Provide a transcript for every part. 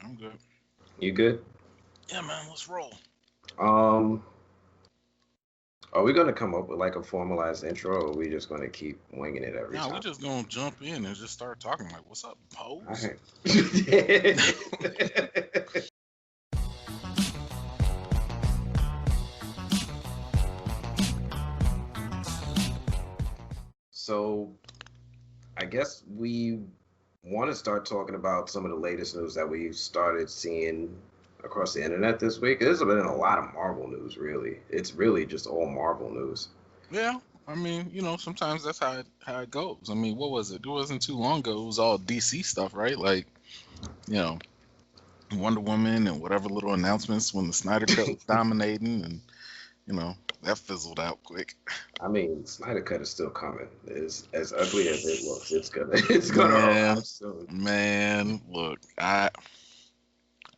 I'm good. You good? Yeah, man, let's roll. Um, are we gonna come up with like a formalized intro, or are we just gonna keep winging it every Nah, we time? just gonna jump in and just start talking like, "What's up, All pose?" right. So I guess we want to start talking about some of the latest news that we started seeing across the internet this week. There's been a lot of Marvel news, really. It's really just all Marvel news. Yeah, I mean, sometimes that's how it goes. I mean, what was it? It wasn't too long ago. It was all DC stuff, right? Like, you know, Wonder Woman and whatever little announcements when the Snyder Cut was dominating, and you know that fizzled out quick. I mean, Snyder Cut is still coming. As ugly as it looks, it's gonna Man, arrive soon. man, look, I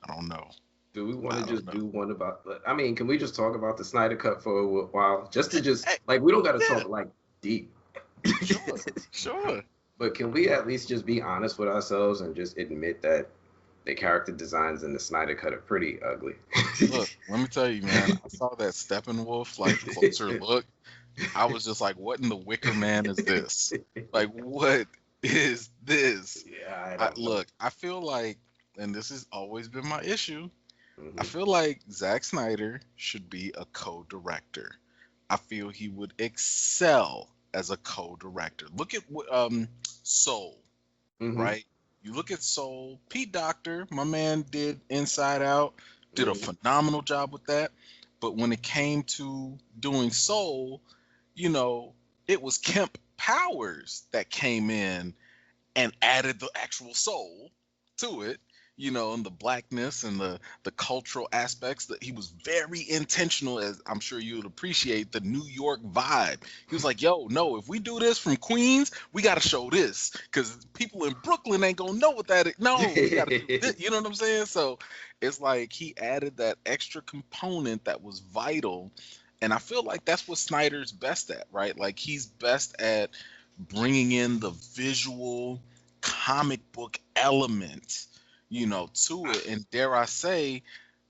don't know. Do we want to I don't just know. do one about? I mean, can we just talk about the Snyder Cut for a while, just to just Hey, like we don't got to yeah, talk like deep, sure, sure. but can we at least just be honest with ourselves and just admit that the character designs in the Snyder Cut are pretty ugly? Look, let me tell you, man. I saw that Steppenwolf like closer look. I was just like, what in the Wicker Man is this? Like, what is this? Yeah, I don't know. Look, I feel like, and this has always been my issue. I Hmm. feel like Zack Snyder should be a co-director. I feel he would excel as a co-director. Look at Soul, Hmm. right? You look at Soul. Pete Docter, my man, did Inside Out, did a Hmm. phenomenal job with that. But when it came to doing Soul, you know, it was Kemp Powers that came in and added the actual soul to it, and the blackness and the cultural aspects. That he was very intentional, as I'm sure you would appreciate the New York vibe. He was like, yo, no, if we do this from Queens, we got to show this because people in Brooklyn ain't gonna know what that is. No, we got to do this. You know what I'm saying? So it's like he added that extra component that was vital. And I feel like that's what Snyder's best at, right? Like he's best at bringing in the visual comic book element, to it. And dare I say,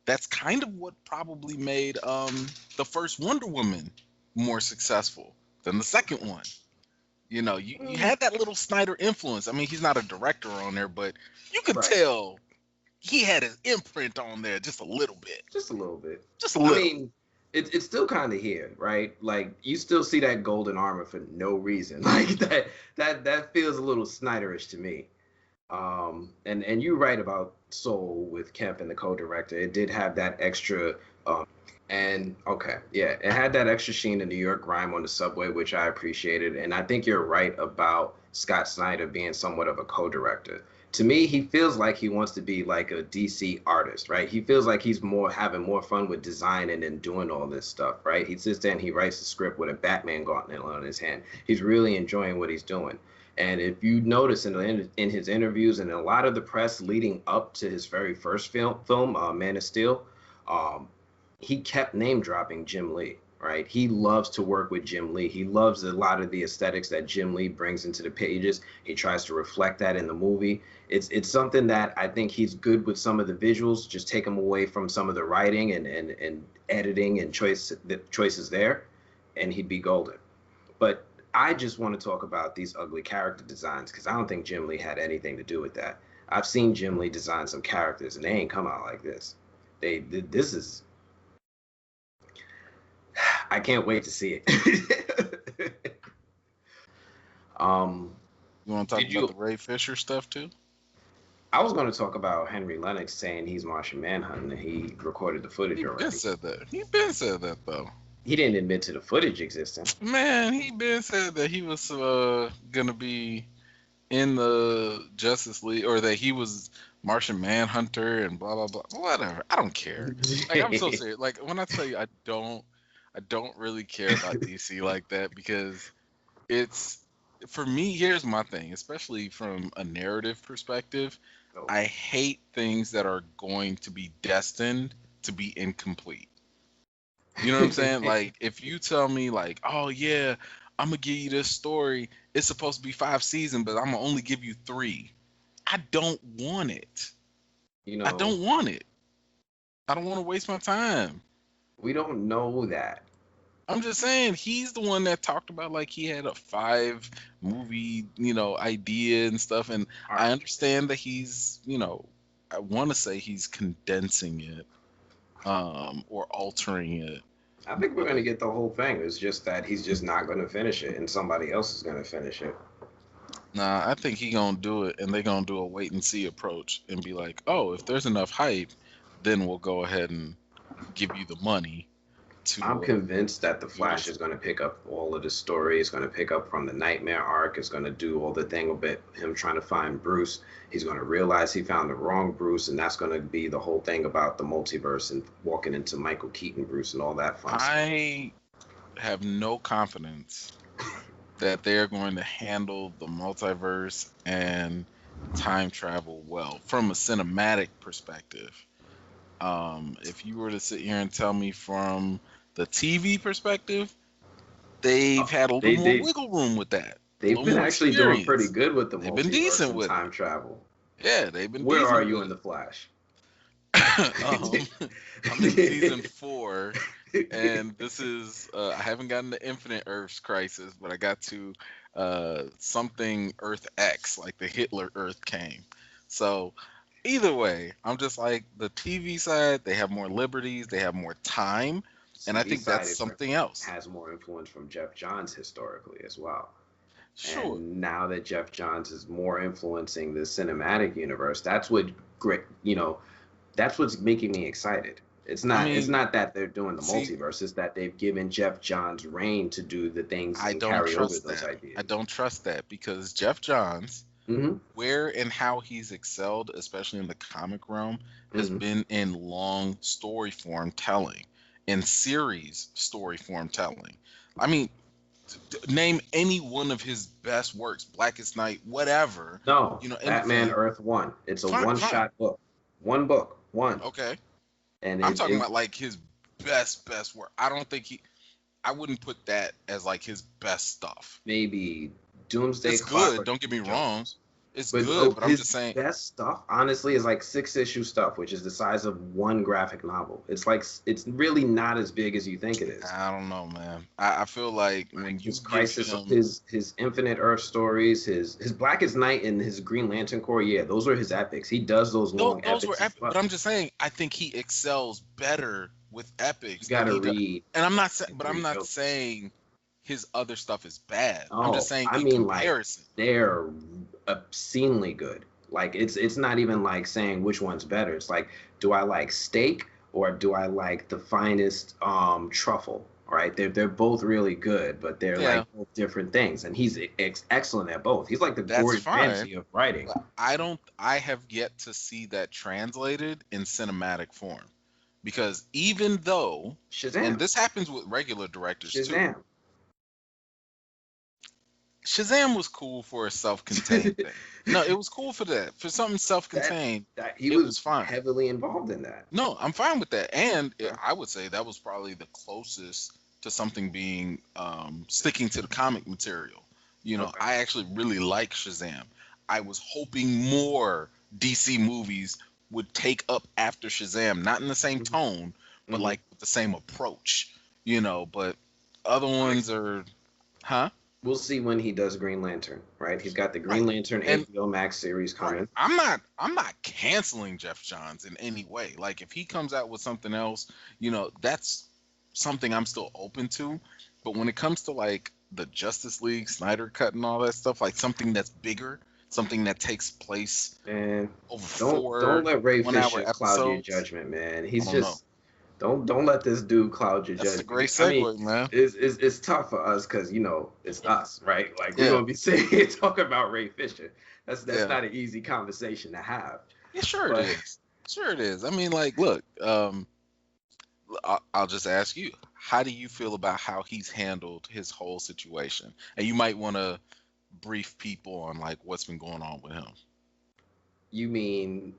that's kind of what probably made the first Wonder Woman more successful than the second one. You had that little Snyder influence. I mean, he's not a director on there, but you could Right, tell he had his imprint on there just a little bit. just a little bit. Just a I little. mean, it's still kind of here, right? Like you still see that golden armor for no reason. Like that feels a little Snyderish to me. And you're right about Soul with Kemp and the co-director. It did have that extra, um, and okay, yeah, it had that extra sheen of New York grime on the subway, which I appreciated. And I think you're right about Scott Snyder being somewhat of a co-director. To me, he feels like he wants to be like a DC artist, right? He feels like he's more having more fun with designing and doing all this stuff, right? He sits there and he writes the script with a Batman gauntlet on his hand. He's really enjoying what he's doing. And if you notice in his interviews and a lot of the press leading up to his very first film Man of Steel, um, he kept name dropping Jim Lee. Right, he loves to work with Jim Lee. He loves a lot of the aesthetics that Jim Lee brings into the pages. He tries to reflect that in the movie. It's something that I think he's good with some of the visuals. Just take him away from some of the writing and editing and choices there, and he'd be golden. But I just want to talk about these ugly character designs because I don't think Jim Lee had anything to do with that. I've seen Jim Lee design some characters and they ain't come out like this. This is I can't wait to see it. um, You want to talk did about the you? Ray Fisher stuff too? I was going to talk about Henry Lennox saying he's Martian Manhunter and he recorded the footage He been already. said that. He been said that though. He didn't admit to the footage existing. Man, he been said that he was gonna be in the Justice League, or that he was Martian Manhunter and blah blah blah. Whatever. I don't care. Like I'm so serious. Like when I tell you I don't really care about DC like that because it's for me, here's my thing, especially from a narrative perspective, Oh. I hate things that are going to be destined to be incomplete. You know what I'm saying? Like if you tell me like, "Oh yeah, I'm gonna give you this story. It's supposed to be 5 seasons, but I'm gonna only give you 3." I don't want it. You I know, don't want it. I don't want to waste my time. we don't know that. I'm just saying he's the one that talked about like he had a 5 movie, idea and stuff. And All I right. understand that he's, I want to say he's condensing it, or altering it. I think we're But gonna get the whole thing. It's just that he's just not gonna finish it, and somebody else is gonna finish it. nah, I think he gonna do it, and they gonna do a wait and see approach and be like, oh, if there's enough hype, then we'll go ahead and give you the money I'm to convinced that the do Flash this. is going to pick up all of the story. It's going to pick up from the Nightmare arc. It's going to do all the thing about him trying to find Bruce. He's going to realize he found the wrong Bruce, and that's going to be the whole thing about the multiverse and walking into Michael Keaton Bruce and all that fun stuff. I have no confidence that they're going to handle the multiverse and time travel well from a cinematic perspective. If you were to sit here and tell me from the TV perspective, they've had a little They more they wiggle room with that, a they've little been more actually doing pretty experience. good with the They've been multiverse decent and with it. time travel. Yeah, they've been Where are decent you with in the it. Flash? I'm in season 4, and this is I haven't gotten to Infinite Earths Crisis, but I got to something Earth X, like the Hitler Earth came. So either way, I'm just like the TV side. They have more liberties, they have more time, and I TV think side that's something else. has more influence from Geoff Johns historically as well. Sure. And now that Geoff Johns is more influencing the cinematic universe, that's what great, that's what's making me excited. It's I not it's mean, not that they're doing the see, multiverse, it's that they've given Geoff Johns reign to do the things I and don't carry over trust those that. I ideas. don't trust that because Geoff Johns, Hmm. where and how he's excelled, especially in the comic realm, has Hmm. been in long story form telling, in series story form telling. I mean, name any one of his best works, Blackest Night, whatever, No, Batman anything. Earth One. It's a Fine, one fine, shot book. One book. One. okay. And I'm it, talking it about like his best work. I don't think I wouldn't put that as like his best stuff. maybe Doomsday It's good, Clock don't get me wrong. Jones. It's But good, but I'm his just saying best stuff, honestly, is like 6 issue stuff, which is the size of one graphic novel. It's like it's really not as big as you think it is. I don't know, man. I feel like Like when you his give Crisis, him his Infinite Earth stories, his Blackest Night, and his Green Lantern Corps. Yeah, those are his epics. He does those long those were epics as epic, but well. I'm just saying I think he excels better with You epics than gotta he does. read And I'm not saying, and but I'm not rebuild. saying his other stuff is bad. I'm just Oh, saying I in mean, like comparison. they're obscenely good. Like it's not even like saying which one's better. It's like, do I like steak or do I like the finest truffle? All right, they're both really good, but they're Yeah, like both different things. And he's excellent at both. He's like the that's Gordon fine. Ramsay of writing. But I have yet to see that translated in cinematic form. Because even though, and Shazam, this happens with regular directors too, Shazam. Shazam was cool for a self-contained thing. No, it was cool for that. For something that self-contained, that he it was was fine. heavily involved in that. No, I'm fine with that. And Okay. I would say that was probably the closest to something being sticking to the comic material. Okay. I actually really like Shazam. I was hoping more DC movies would take up after Shazam, not in the same Hmm. tone, but Hmm. like with the same approach. But other ones are, huh? We'll see when he does Green Lantern, right? He's got the Green Right. Lantern And HBO Max series right. coming. I'm not canceling Geoff Johns in any way. Like if he comes out with something else, that's something I'm still open to. But when it comes to like the Justice League, Snyder cut and all that stuff, like something that's bigger, something that takes place And over don't four let Ray 1 hour Fisher cloud your episodes, judgment, man. I He's don't know. just don't let this dude cloud your That's a judgment. great I mean, segue, man. it's tough for us because it's us, right? Like we're Yeah. gonna be sitting here talking about Ray Fisher. That's Yeah. not an easy conversation to have. Yeah, sure it But is. Sure it is. I mean, like, look, I'll just ask you, how do you feel about how he's handled his whole situation? And you might want to brief people on like what's been going on with him. you mean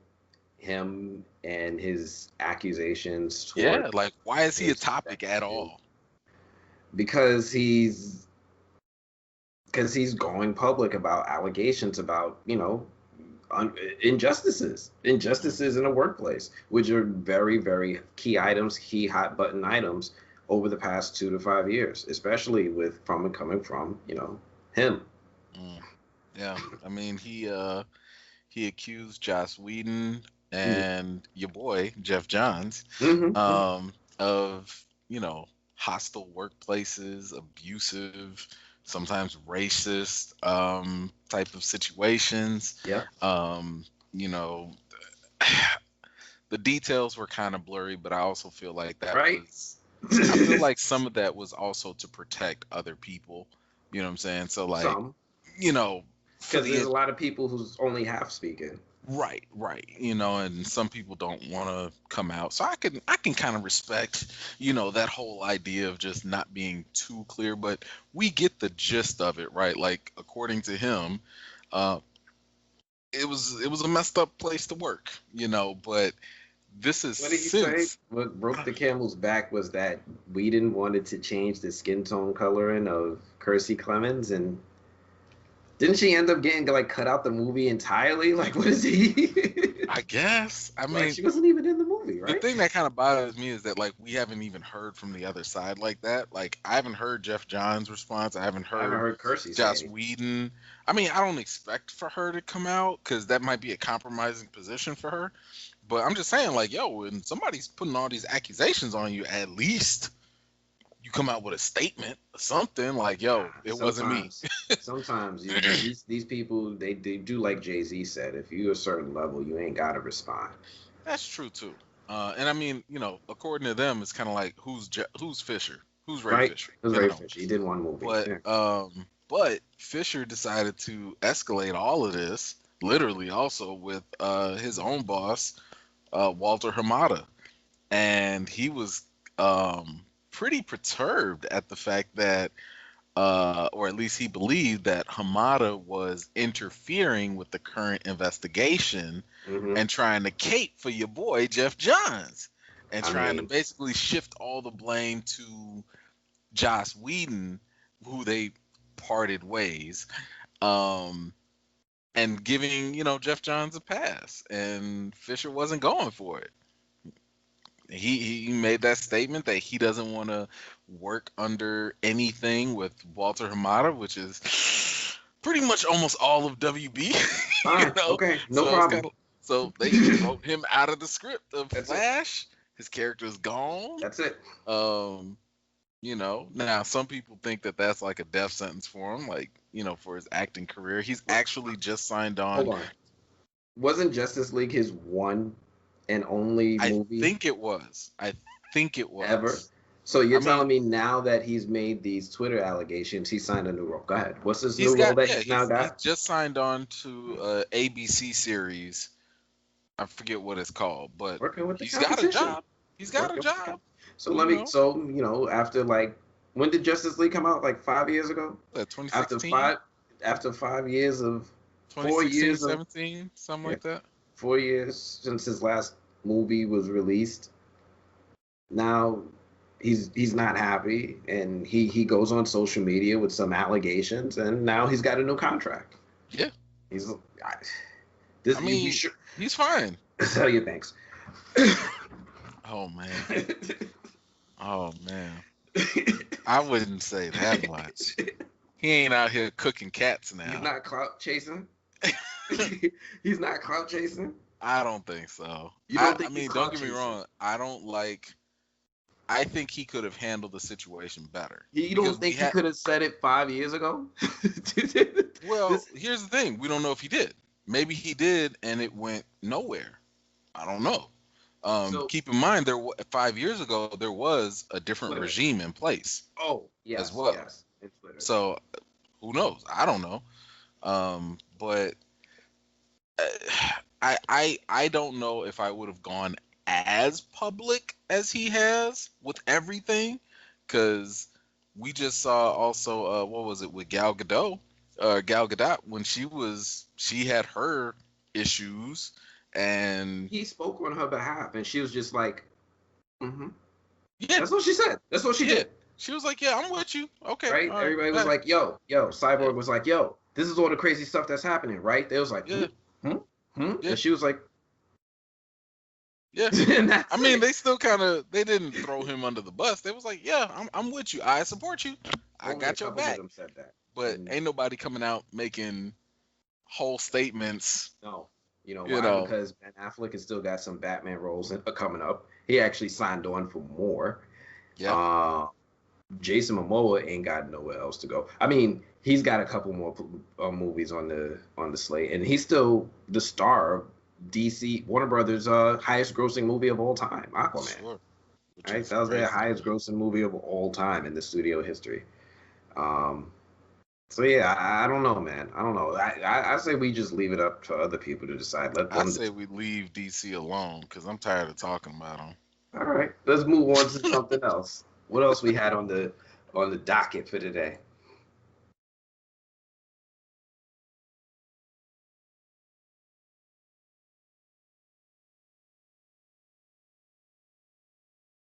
him and his accusations toward Yeah, like why is he a his topic at all? because he's going public about allegations about injustices in the workplace, which are very, very key items, key hot button items over the past 2 to 5 years, especially coming from him. Yeah, I mean he accused Joss Whedon and your boy Geoff Johns of hostile workplaces, abusive, sometimes racist type of situations. Yeah. You know, the details were kind of blurry, but I also feel like that Right. was. I feel like some of that was also to protect other people. You know what I'm saying? So like, Some, because there's a lot of people who's only half speaking. Right. And some people don't want to come out. So I can kind of respect, that whole idea of just not being too clear, but we get the gist of it, right? Like according to him, it was a messed up place to work, but this is What did you say? What broke the camel's back was that Whedon wanted to change the skin tone coloring of Kirstie Clemens, and didn't she end up getting cut out the movie entirely? Like, what is he? I guess. I mean, she wasn't even in the movie, right? The thing that kind of bothers me is that we haven't even heard from the other side like that. Like, I haven't heard Geoff Johns' response. I haven't heard Kirstie Joss Whedon. I mean, I don't expect for her to come out because that might be a compromising position for her. But I'm just saying, when somebody's putting all these accusations on you, at least you come out with a statement or something it wasn't me. Sometimes these people they do like Jay-Z said, if you're a certain level, you ain't gotta respond. That's true too. And I mean, according to them, it's kind of like who's Fisher, who's Ray Fisher. Who's Ray Fisher? He did one movie. But Fisher decided to escalate all of this, literally, also with his own boss, Walter Hamada, and he was pretty perturbed at the fact that, or at least he believed that Hamada was interfering with the current investigation and trying to cape for your boy Geoff Johns and trying to basically shift all the blame to Joss Whedon, who they parted ways, and giving Geoff Johns a pass, and Fisher wasn't going for it. He made that statement that he doesn't want to work under anything with Walter Hamada, which is pretty much almost all of WB. Fine. Okay, no problem. So they wrote him out of the script of Flash. His character's gone. That's it. Now some people think that that's like a death sentence for him, for his acting career. He's actually just signed on. Hold on. Wasn't Justice League his one and only movie? I think it was. Ever? So you're telling me now that he's made these Twitter allegations, he signed a new role. Go ahead. What's this new role that he's now got? He just signed on to a ABC series. I forget what it's called, but he's got a job. He's got a job. So after when did Justice League come out? 5 years ago? 2016. After 5 years of 4 years, 17, something like that. 4 years since his last movie was released. Now he's not happy, and he goes on social media with some allegations, and now he's got a new contract. Yeah, he's fine. Tell you thanks. Oh man, I wouldn't say that much. He ain't out here cooking cats now. He's not clout chasing. He's not clout chasing. I don't think so. You don't don't get me wrong. I think he could have handled the situation better. You don't think he could have said it 5 years ago? Well, here's the thing. We don't know if he did. Maybe he did, and it went nowhere. I don't know. Keep in mind, 5 years ago, there was a different regime in place. Oh, yes. As well. Yes. So, who knows? I don't know. But I don't know if I would have gone as public as he has with everything, because we just saw also what was it with Gal Gadot when she had her issues, and he spoke on her behalf, and she was just like, yeah, that's what she said. That's what she did. She was like, yeah, I'm with you. Okay. Right? Everybody was like, yo. Cyborg was like, yo, this is all the crazy stuff that's happening, right? They was like, Yeah. And she was like, yeah. and that's I mean, it. they still they didn't throw him under the bus. They was like, yeah, I'm with you. I support you. I Only a got your couple of back. them said that. But And ain't nobody coming out making whole statements. no, you know You why? know, Because Ben Affleck has still got some Batman roles coming up. He actually signed on for more. yeah, Uh, Jason Momoa ain't got nowhere else to go. I mean, he's got a couple more movies on the slate, and he's still the star of DC Warner Brothers' highest grossing movie of all time, Aquaman. sure. Which Right, is that was their crazy. highest grossing movie of all time in the studio history. Um, so yeah, I don't know, man. I don't know. I say we just leave it up to other people to decide. Let I them. say we leave DC alone because I'm tired of talking about them. All right, let's move on to something else. What else we had on the docket for today?